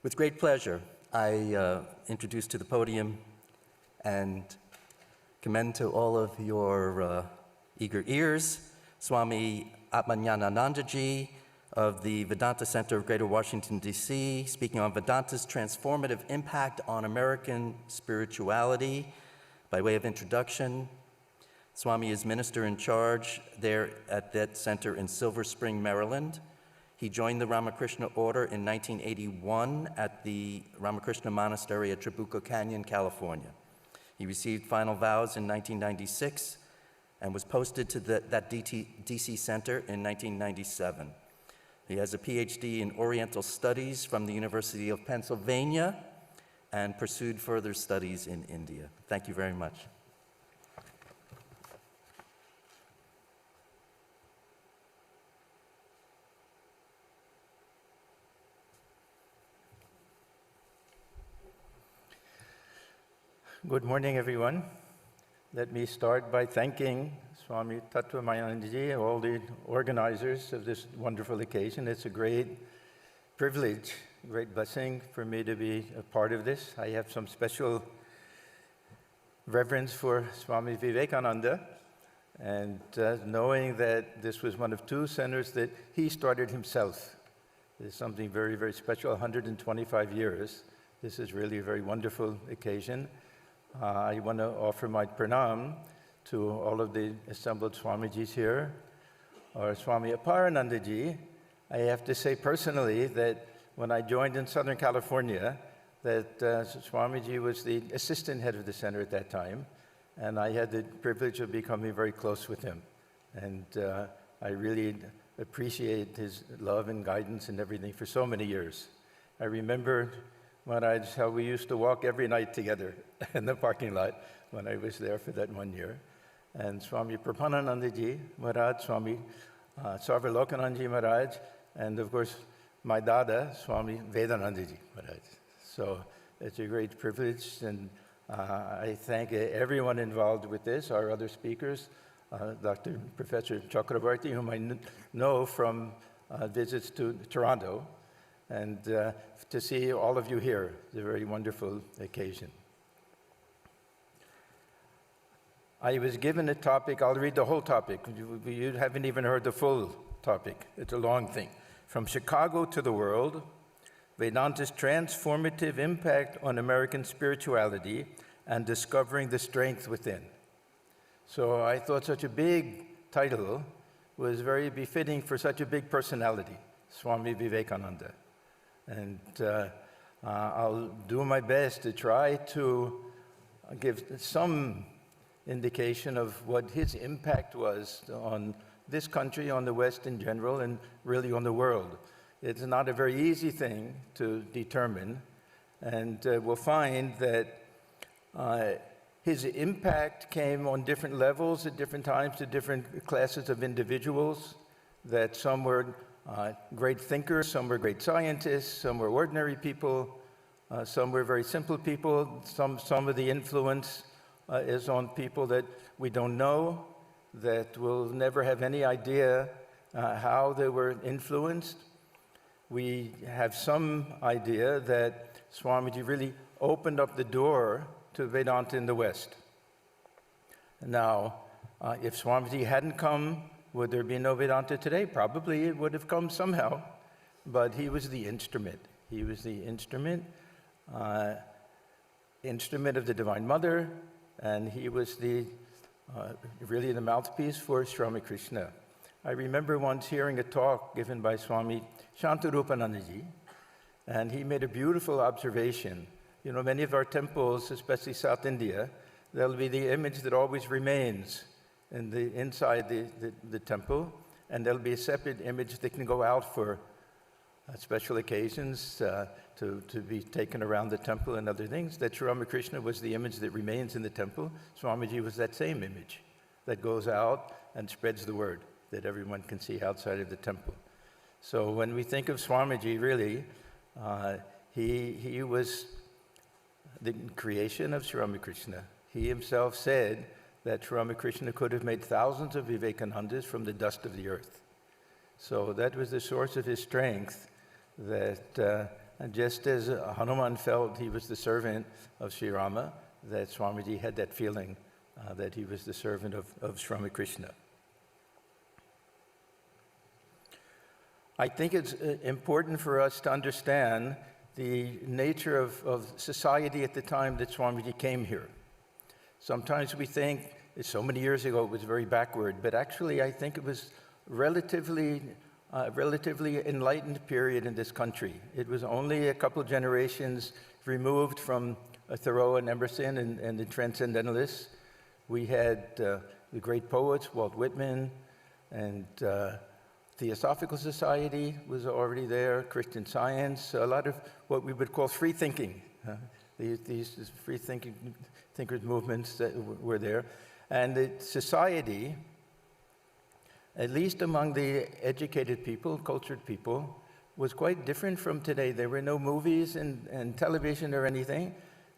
With great pleasure, I introduce to the podium and commend to all of your eager ears, Swami Atmanyananandaji of the Vedanta Center of Greater Washington, D.C., speaking on Vedanta's transformative impact on American spirituality. By way of introduction, Swami is minister in charge there at that center in Silver Spring, Maryland. He joined the Ramakrishna Order in 1981 at the Ramakrishna Monastery at Trabuco Canyon, California. He received final vows in 1996 and was posted to that DC Center in 1997. He has a PhD in Oriental Studies from the University of Pennsylvania and pursued further studies in India. Thank you very much. Good morning, everyone. Let me start by thanking Swami Tattvamayanaji and all the organizers of this wonderful occasion. It's a great privilege, great blessing for me to be a part of this. I have some special reverence for Swami Vivekananda, and knowing that this was one of two centers that he started himself is something very, very special. 125 years. This is really a very wonderful occasion. I want to offer my pranam to all of the assembled Swamijis here. Or Swami Aparanandaji, I have to say personally that when I joined in Southern California, that Swamiji was the assistant head of the center at that time, and I had the privilege of becoming very close with him. And I really appreciate his love and guidance and everything for so many years. I remember Maharaj, how we used to walk every night together in the parking lot when I was there for that 1 year. And Swami Prapananandaji Maharaj, Swami Sarvalokanandaji Maharaj, and of course, my Dada, Swami Vedanandaji Maharaj. So it's a great privilege, and I thank everyone involved with this, our other speakers, Dr. Professor Chakrabarti, whom I know from visits to Toronto, and to see all of you here. It's a very wonderful occasion. I was given a topic. I'll read the whole topic. You haven't even heard the full topic. It's a long thing. From Chicago to the World, Vedanta's transformative impact on American spirituality and discovering the strength within. So I thought such a big title was very befitting for such a big personality, Swami Vivekananda. And I'll do my best to try to give some indication of what his impact was on this country, on the West in general, and really on the world. It's not a very easy thing to determine, and we'll find that his impact came on different levels at different times to different classes of individuals, that some were great thinkers, some were great scientists, some were ordinary people, some were very simple people. Some of the influence is on people that we don't know, that we'll never have any idea how they were influenced. We have some idea that Swamiji really opened up the door to Vedanta in the West. Now, if Swamiji hadn't come, would there be no Vedanta today? Probably it would have come somehow, but he was the instrument. He was the instrument of the Divine Mother, and he was really the mouthpiece for Sri Ramakrishna. I remember once hearing a talk given by Swami Shantarupanandaji, and he made a beautiful observation. You know, many of our temples, especially South India, there'll be the image that always remains inside the temple, and there'll be a separate image that can go out for special occasions to be taken around the temple and other things. That Sri Ramakrishna was the image that remains in the temple. Swamiji was that same image that goes out and spreads the word that everyone can see outside of the temple. So when we think of Swamiji, really, he was the creation of Sri Ramakrishna. He himself said that Sri Ramakrishna could have made thousands of Vivekanandas from the dust of the earth. So that was the source of his strength that just as Hanuman felt he was the servant of Sri Rama, that Swamiji had that feeling that he was the servant of Sri Krishna. I think it's important for us to understand the nature of society at the time that Swamiji came here. Sometimes we think, so many years ago, it was very backward, but actually I think it was relatively enlightened period in this country. It was only a couple generations removed from Thoreau and Emerson and the Transcendentalists. We had the great poets, Walt Whitman, and Theosophical Society was already there, Christian Science, a lot of what we would call free thinking. These free thinkers movements that were there. And the society, at least among the educated people, cultured people, was quite different from today. There were no movies and television or anything.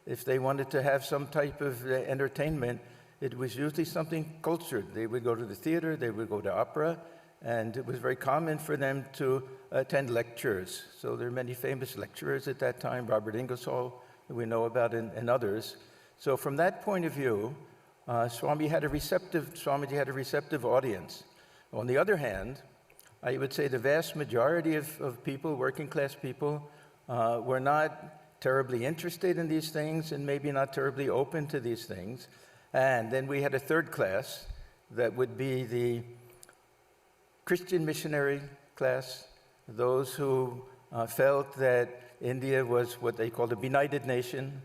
If they wanted to have some type of entertainment, it was usually something cultured. They would go to the theater, they would go to opera, and it was very common for them to attend lectures. So there are many famous lecturers at that time, Robert Ingersoll, that we know about, and others. So from that point of view, Swamiji had a receptive audience. On the other hand, I would say the vast majority of people, working class people, were not terribly interested in these things and maybe not terribly open to these things. And then we had a third class that would be the Christian missionary class, those who felt that India was what they called a benighted nation,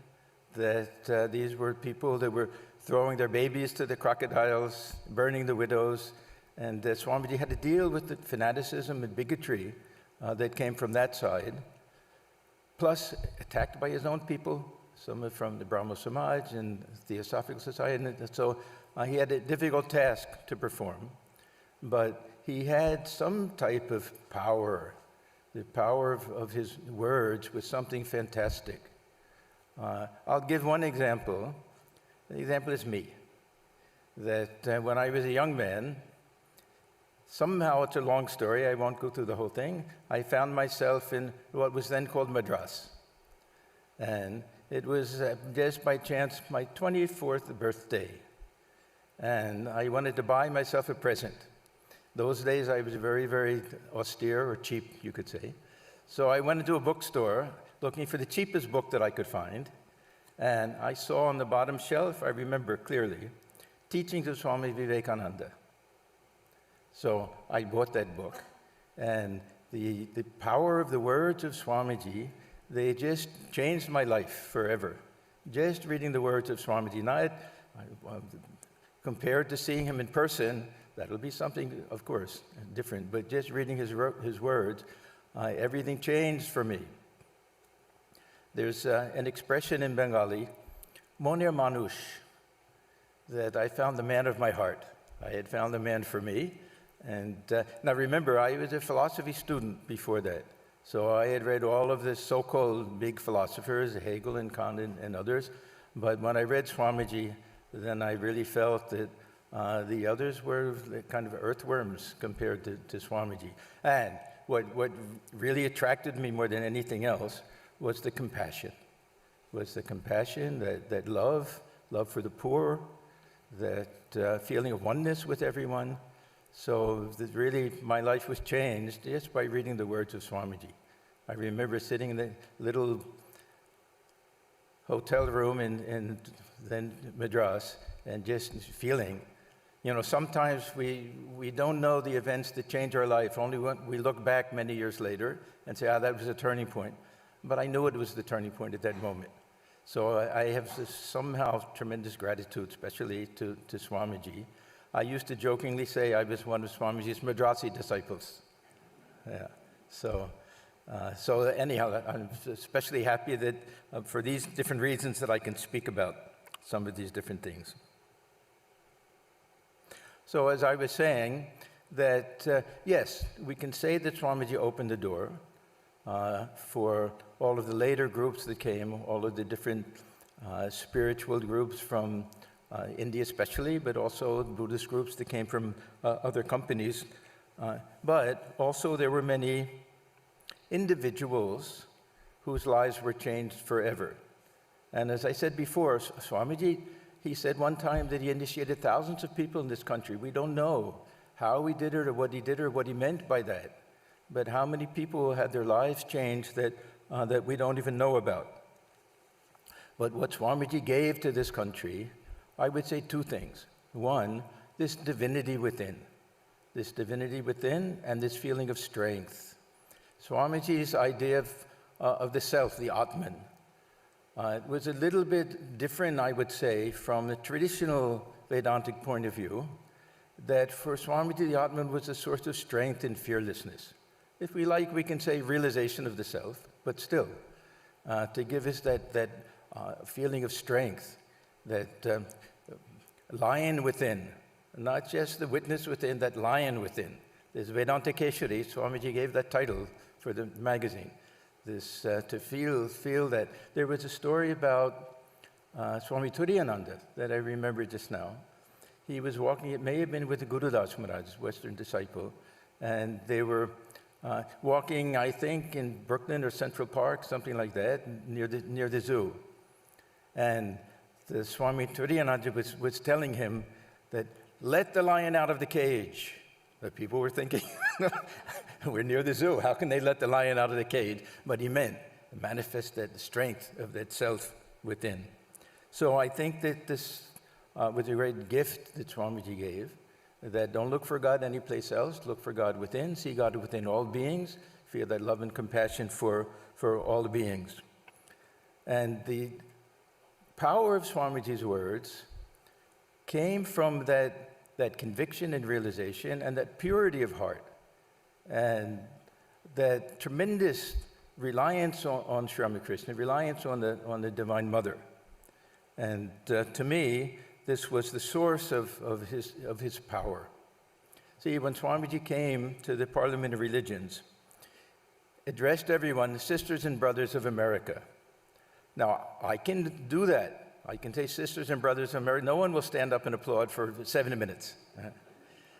that these were people that were throwing their babies to the crocodiles, burning the widows, and Swamiji had to deal with the fanaticism and bigotry that came from that side, plus attacked by his own people, some from the Brahmo Samaj and Theosophical Society, and so he had a difficult task to perform. But he had some type of power. The power of his words was something fantastic. I'll give one example. The example is me. That when I was a young man, somehow, it's a long story, I won't go through the whole thing, I found myself in what was then called Madras. And it was just by chance my 24th birthday. And I wanted to buy myself a present. Those days I was very, very austere, or cheap, you could say. So I went into a bookstore looking for the cheapest book that I could find. And I saw on the bottom shelf, I remember clearly, Teachings of Swami Vivekananda. So I bought that book. And the power of the words of Swamiji, they just changed my life forever. Just reading the words of Swamiji, not compared to seeing him in person, that'll be something, of course, different, but just reading his words, everything changed for me. There's an expression in Bengali, Moner Manush, that I found the man of my heart. I had found the man for me. And now remember, I was a philosophy student before that. So I had read all of the so-called big philosophers, Hegel and Kant and others. But when I read Swamiji, then I really felt that the others were kind of earthworms compared to Swamiji. And what really attracted me more than anything else was the compassion. That love for the poor, that feeling of oneness with everyone. So that really my life was changed just by reading the words of Swamiji. I remember sitting in the little hotel room in then Madras and just feeling, sometimes we don't know the events that change our life, only when we look back many years later and say, that was a turning point. But I knew it was the turning point at that moment. So I have somehow tremendous gratitude, especially to Swamiji. I used to jokingly say I was one of Swamiji's Madrasi disciples. Yeah. So anyhow, I'm especially happy that for these different reasons that I can speak about some of these different things. So as I was saying, that yes, we can say that Swamiji opened the door for all of the later groups that came, all of the different spiritual groups from India especially, but also Buddhist groups that came from other companies. But also there were many individuals whose lives were changed forever. And as I said before, Swamiji, he said one time that he initiated thousands of people in this country. We don't know how he did it or what he did or what he meant by that, but how many people had their lives changed that we don't even know about. But what Swamiji gave to this country, I would say two things. One, this divinity within and this feeling of strength. Swamiji's idea of the self, the Atman, was a little bit different, I would say, from the traditional Vedantic point of view, that for Swamiji, the Atman was a source of strength and fearlessness. If we like, we can say realization of the self, but still, to give us that feeling of strength, that lion within, not just the witness within, that lion within. This Vedanta Keshari, Swamiji gave that title for the magazine. This to feel that. There was a story about Swami Turiyananda that I remember just now. He was walking, it may have been with the Guru Das Maharaj, Western disciple, and they were walking, I think, in Brooklyn or Central Park, something like that, near the zoo. And the Swami Turiyananda was telling him that, let the lion out of the cage. The people were thinking, we're near the zoo, how can they let the lion out of the cage? But he meant manifest that strength of that self within. So I think that this was a great gift that Swamiji gave, that don't look for God anyplace else, look for God within, see God within all beings, feel that love and compassion for all beings. And the power of Swamiji's words came from that conviction and realization and that purity of heart and that tremendous reliance on Sri Ramakrishna, reliance on the Divine Mother. And to me, this was the source of his power. See, when Swamiji came to the Parliament of Religions, addressed everyone, sisters and brothers of America. Now, I can do that. I can say sisters and brothers of America. No one will stand up and applaud for 7 minutes.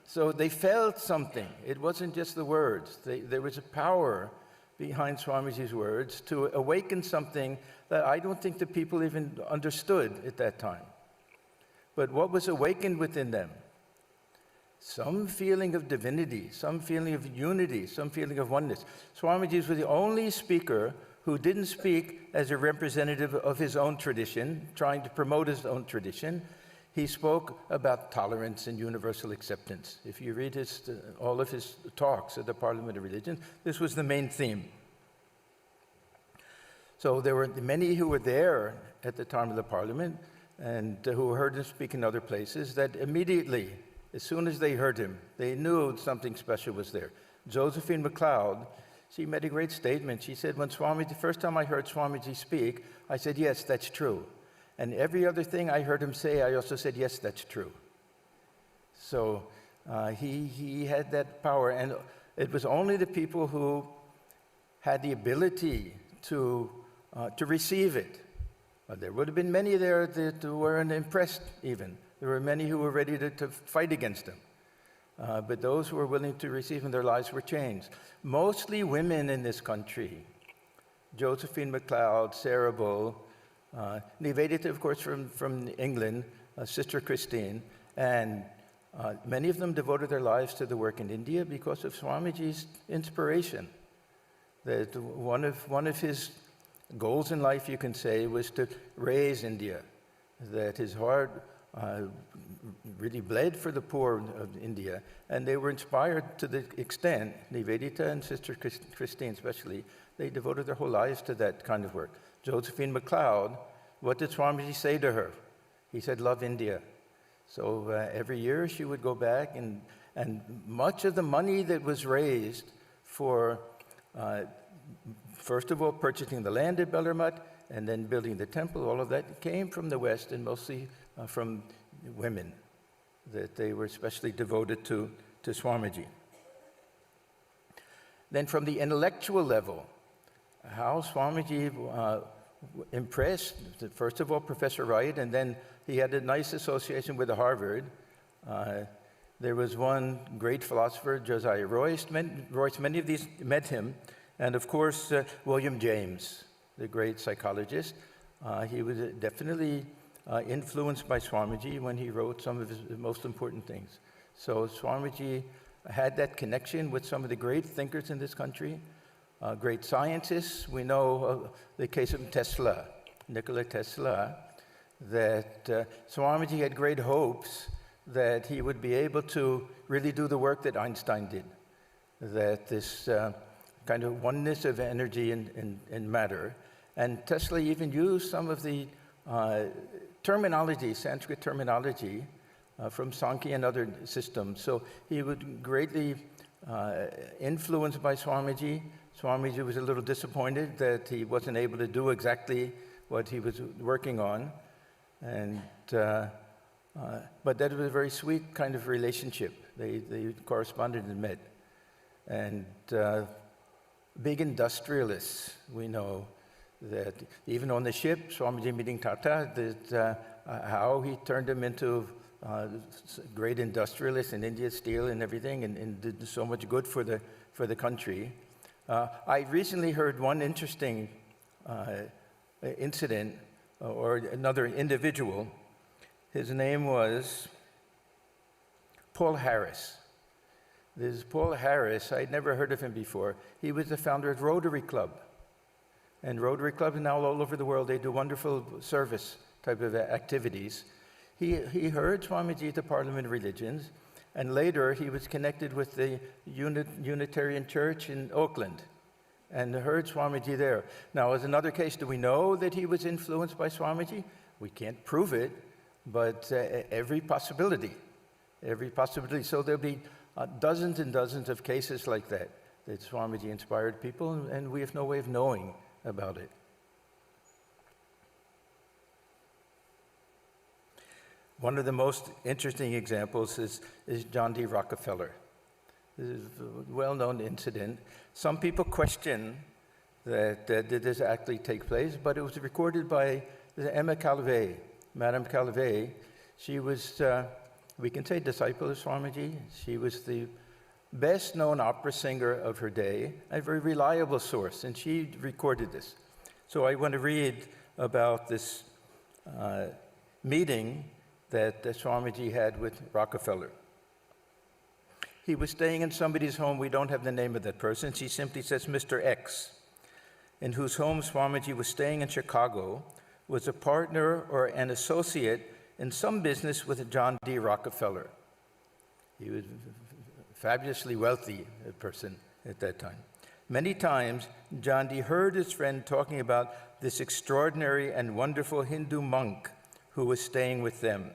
So they felt something. It wasn't just the words. There was a power behind Swamiji's words to awaken something that I don't think the people even understood at that time. But what was awakened within them? Some feeling of divinity, some feeling of unity, some feeling of oneness. Swamiji was the only speaker who didn't speak as a representative of his own tradition, trying to promote his own tradition. He spoke about tolerance and universal acceptance. If you read all of his talks at the Parliament of Religion, this was the main theme. So there were many who were there at the time of the Parliament and who heard him speak in other places that immediately, as soon as they heard him, they knew something special was there. Josephine MacLeod, she made a great statement. She said, the first time I heard Swamiji speak, I said, yes, that's true. And every other thing I heard him say, I also said, yes, that's true. So he had that power. And it was only the people who had the ability to receive it. There would have been many there that weren't impressed even. There were many who were ready to fight against him. But those who were willing to receive him, their lives were changed. Mostly women in this country. Josephine MacLeod, Sarah Bull, Nivedita, of course, from England, Sister Christine, and many of them devoted their lives to the work in India because of Swamiji's inspiration. That one of his goals in life, you can say, was to raise India. That his heart really bled for the poor of India, and they were inspired to the extent, Nivedita and Sister Christine especially, they devoted their whole lives to that kind of work. Josephine MacLeod, what did Swamiji say to her? He said, love India. So every year she would go back, and much of the money that was raised for, first of all, purchasing the land at Bellarmut, and then building the temple, all of that came from the West, and mostly from women, that they were especially devoted to Swamiji. Then from the intellectual level, how Swamiji impressed, first of all, Professor Wright, and then he had a nice association with Harvard. There was one great philosopher, Josiah Royce. Many of these met him, and of course, William James. the great psychologist. He was definitely influenced by Swamiji when he wrote some of his most important things. So Swamiji had that connection with some of the great thinkers in this country, great scientists. We know the case of Tesla, Nikola Tesla, that Swamiji had great hopes that he would be able to really do the work that Einstein did, that this kind of oneness of energy and matter. And Tesla even used some of the terminology, Sanskrit terminology, from Sankhya and other systems. So he was greatly influenced by Swamiji. Swamiji was a little disappointed that he wasn't able to do exactly what he was working on. But that was a very sweet kind of relationship. They corresponded and met. And big industrialists, we know that even on the ship, Swamiji meeting Tata, that how he turned him into great industrialists in India, steel and everything, and did so much good for the country. I recently heard one interesting incident, or another individual. His name was Paul Harris. This Paul Harris, I'd never heard of him before. He was the founder of Rotary Club. And Rotary Club now all over the world, they do wonderful service type of activities. He heard Swamiji at the Parliament of Religions, and later he was connected with the Unitarian Church in Oakland, and heard Swamiji there. Now, as another case, do we know that he was influenced by Swamiji? We can't prove it, but every possibility. So there'll be dozens and dozens of cases like that Swamiji inspired people, and we have no way of knowing about it. One of the most interesting examples is John D. Rockefeller. This is a well-known incident. Some people question that did this actually take place, but it was recorded by Emma Calvé, Madame Calvé. She was, we can say, disciple of Swamiji. She was the best-known opera singer of her day, a very reliable source, and she recorded this. So I want to read about this meeting that Swamiji had with Rockefeller. He was staying in somebody's home. We don't have the name of that person. She simply says Mr. X, in whose home Swamiji was staying in Chicago, was a partner or an associate in some business with John D. Rockefeller. He was a fabulously wealthy person at that time. Many times, John D. heard his friend talking about this extraordinary and wonderful Hindu monk who was staying with them.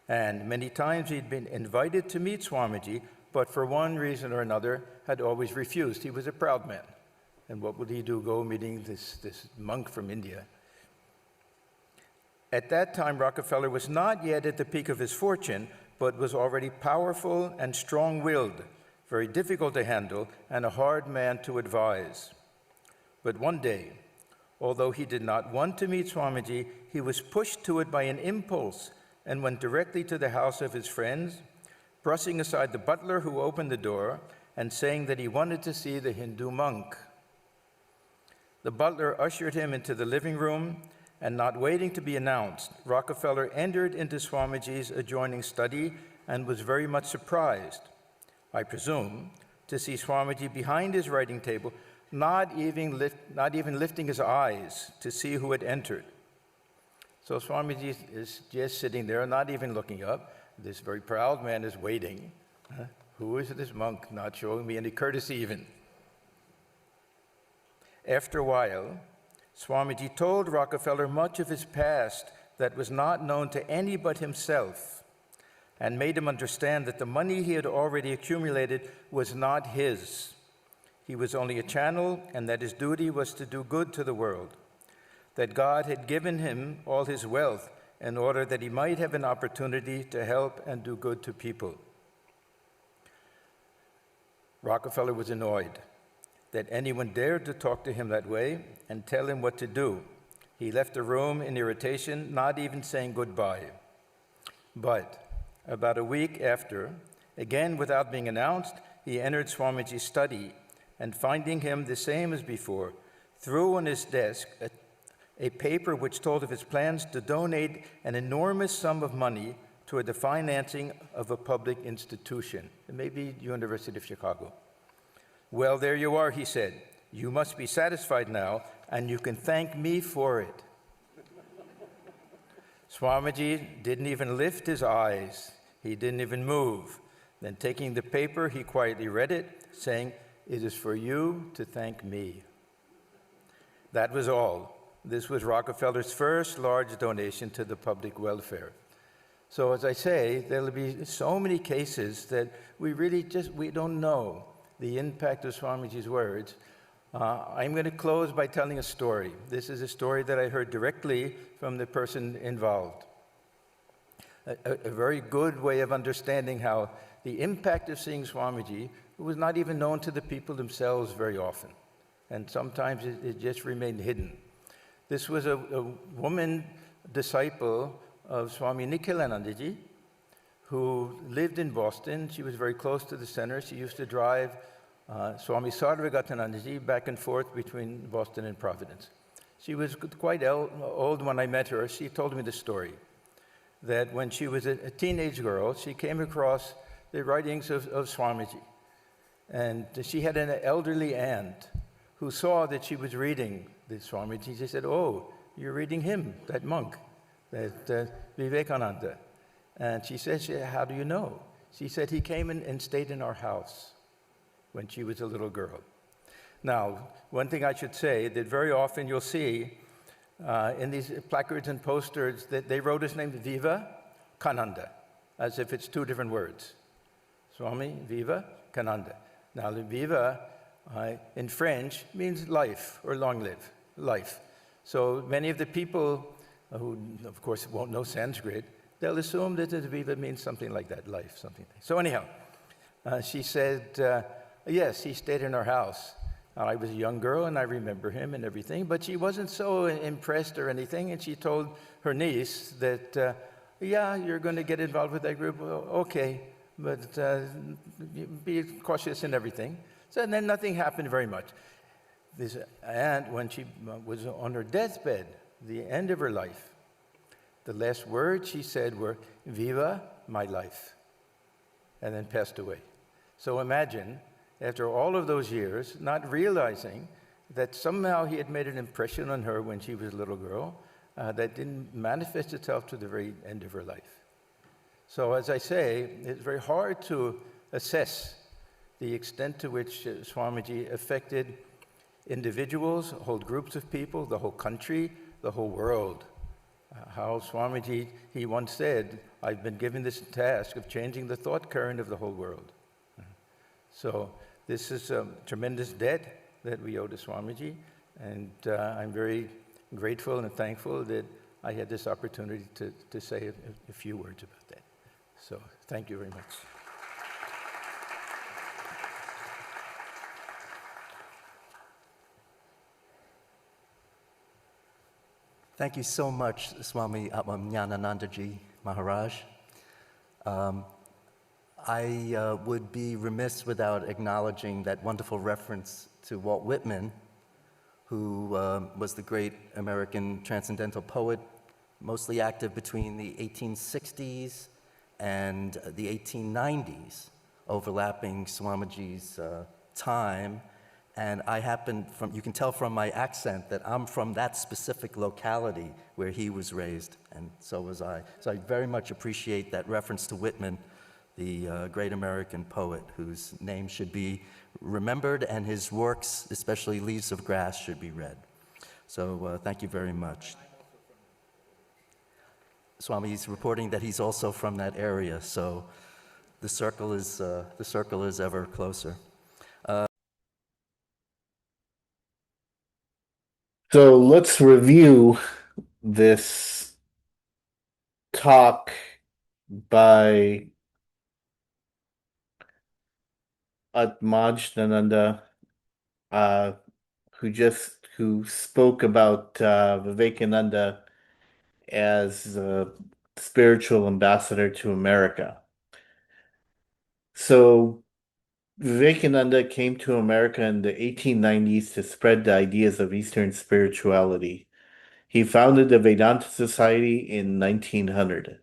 And many times he'd been invited to meet Swamiji, but for one reason or another had always refused. He was a proud man. And what would he do, go meeting this monk from India? At that time, Rockefeller was not yet at the peak of his fortune, but was already powerful and strong-willed, very difficult to handle, and a hard man to advise. But one day, although he did not want to meet Swamiji, he was pushed to it by an impulse and went directly to the house of his friends, brushing aside the butler who opened the door and saying that he wanted to see the Hindu monk. The butler ushered him into the living room, and not waiting to be announced, Rockefeller entered into Swamiji's adjoining study and was very much surprised, I presume, to see Swamiji behind his writing table, not even lifting his eyes to see who had entered. So Swamiji is just sitting there, not even looking up. This very proud man is waiting. Who is this monk? Not showing me any courtesy even. After a while, Swamiji told Rockefeller much of his past that was not known to any but himself, and made him understand that the money he had already accumulated was not his. He was only a channel, and that his duty was to do good to the world. That God had given him all his wealth in order that he might have an opportunity to help and do good to people. Rockefeller was annoyed that anyone dared to talk to him that way and tell him what to do. He left the room in irritation, not even saying goodbye. But about a week after, again without being announced, he entered Swamiji's study, and finding him the same as before, threw on his desk a paper which told of his plans to donate an enormous sum of money toward the financing of a public institution, maybe University of Chicago. "Well, there you are," he said. "You must be satisfied now, and you can thank me for it." Swamiji didn't even lift his eyes. He didn't even move. Then, taking the paper, he quietly read it, saying, "It is for you to thank me." That was all. This was Rockefeller's first large donation to the public welfare. So as I say, there'll be so many cases that we don't know the impact of Swamiji's words. I'm going to close by telling a story. This is a story that I heard directly from the person involved. A very good way of understanding how the impact of seeing Swamiji was not even known to the people themselves very often. And sometimes it just remained hidden. This was a woman disciple of Swami Nikhilanandaji, who lived in Boston. She was very close to the center. She used to drive Swami Sarvagatanandaji back and forth between Boston and Providence. She was quite old when I met her. She told me the story, that when she was a teenage girl, she came across the writings of Swamiji. And she had an elderly aunt who saw that she was reading the Swamiji. She said, "Oh, you're reading him, that monk, that Vivekananda." And she said, "How do you know?" She said, "He came and stayed in our house when she was a little girl." Now, one thing I should say, that very often you'll see in these placards and posters that they wrote his name Vivekananda, as if it's two different words. Swami Vivekananda. Now, the Viva in French means life or long live, life. So many of the people who, of course, won't know Sanskrit, they'll assume that the Viva means something like that, life, something. So anyhow, she said, yes, he stayed in our house. I was a young girl, and I remember him and everything, but she wasn't so impressed or anything, and she told her niece that, yeah, you're going to get involved with that group. Well, okay, but be cautious and everything. So and then nothing happened very much. This aunt, when she was on her deathbed, the end of her life, the last words she said were, "Viva my life," and then passed away. So imagine, after all of those years, not realizing that somehow he had made an impression on her when she was a little girl that didn't manifest itself to the very end of her life. So as I say, it's very hard to assess the extent to which Swamiji affected individuals, whole groups of people, the whole country, the whole world. How Swamiji, he once said, "I've been given this task of changing the thought current of the whole world." So this is a tremendous debt that we owe to Swamiji, and I'm very grateful and thankful that I had this opportunity to say a few words about that. So thank you very much. Thank you so much, Swami Atmajnananandaji Maharaj. I would be remiss without acknowledging that wonderful reference to Walt Whitman, who was the great American transcendental poet, mostly active between the 1860s and the 1890s, overlapping Swamiji's time. And I happen you can tell from my accent that I'm from that specific locality where he was raised, and so was I. So I very much appreciate that reference to Whitman, the great American poet whose name should be remembered and his works, especially Leaves of Grass, should be read. So thank you very much. Swami's reporting that he's also from that area, so the circle is ever closer. So let's review this talk by Atmajnananda, who spoke about Vivekananda as a spiritual ambassador to America. So Vivekananda came to America in the 1890s to spread the ideas of Eastern spirituality. He founded the Vedanta Society in 1900.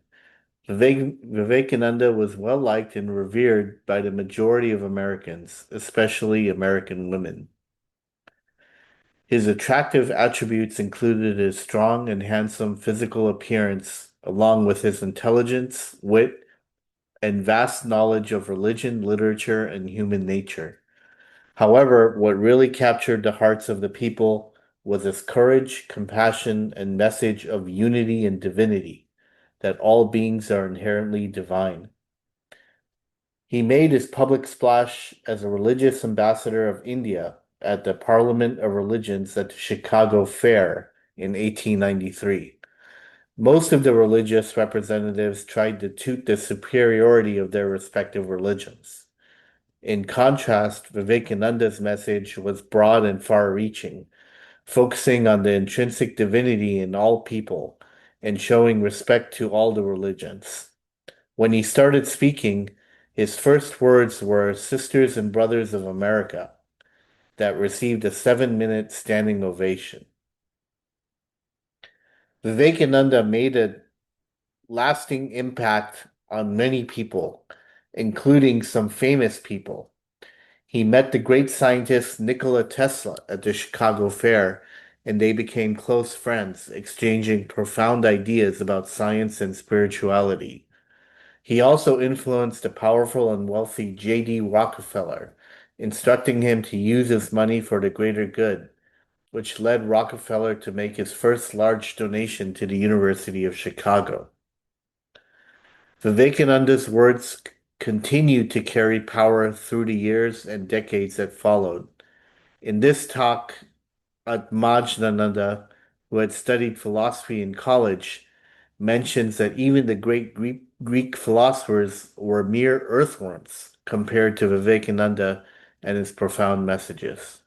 Vivekananda was well liked and revered by the majority of Americans, especially American women. His attractive attributes included his strong and handsome physical appearance, along with his intelligence, wit, and vast knowledge of religion, literature, and human nature. However, what really captured the hearts of the people was his courage, compassion, and message of unity and divinity, that all beings are inherently divine. He made his public splash as a religious ambassador of India at the Parliament of Religions at the Chicago Fair in 1893. Most of the religious representatives tried to toot the superiority of their respective religions. In contrast, Vivekananda's message was broad and far-reaching, focusing on the intrinsic divinity in all people and showing respect to all the religions. When he started speaking, his first words were "Sisters and Brothers of America," that received a 7-minute standing ovation. Vivekananda made a lasting impact on many people, including some famous people. He met the great scientist Nikola Tesla at the Chicago Fair, and they became close friends, exchanging profound ideas about science and spirituality. He also influenced the powerful and wealthy J.D. Rockefeller, instructing him to use his money for the greater good, which led Rockefeller to make his first large donation to the University of Chicago. Vivekananda's words continued to carry power through the years and decades that followed. In this talk, Atmajnananda, who had studied philosophy in college, mentions that even the great Greek philosophers were mere earthworms compared to Vivekananda and his profound messages.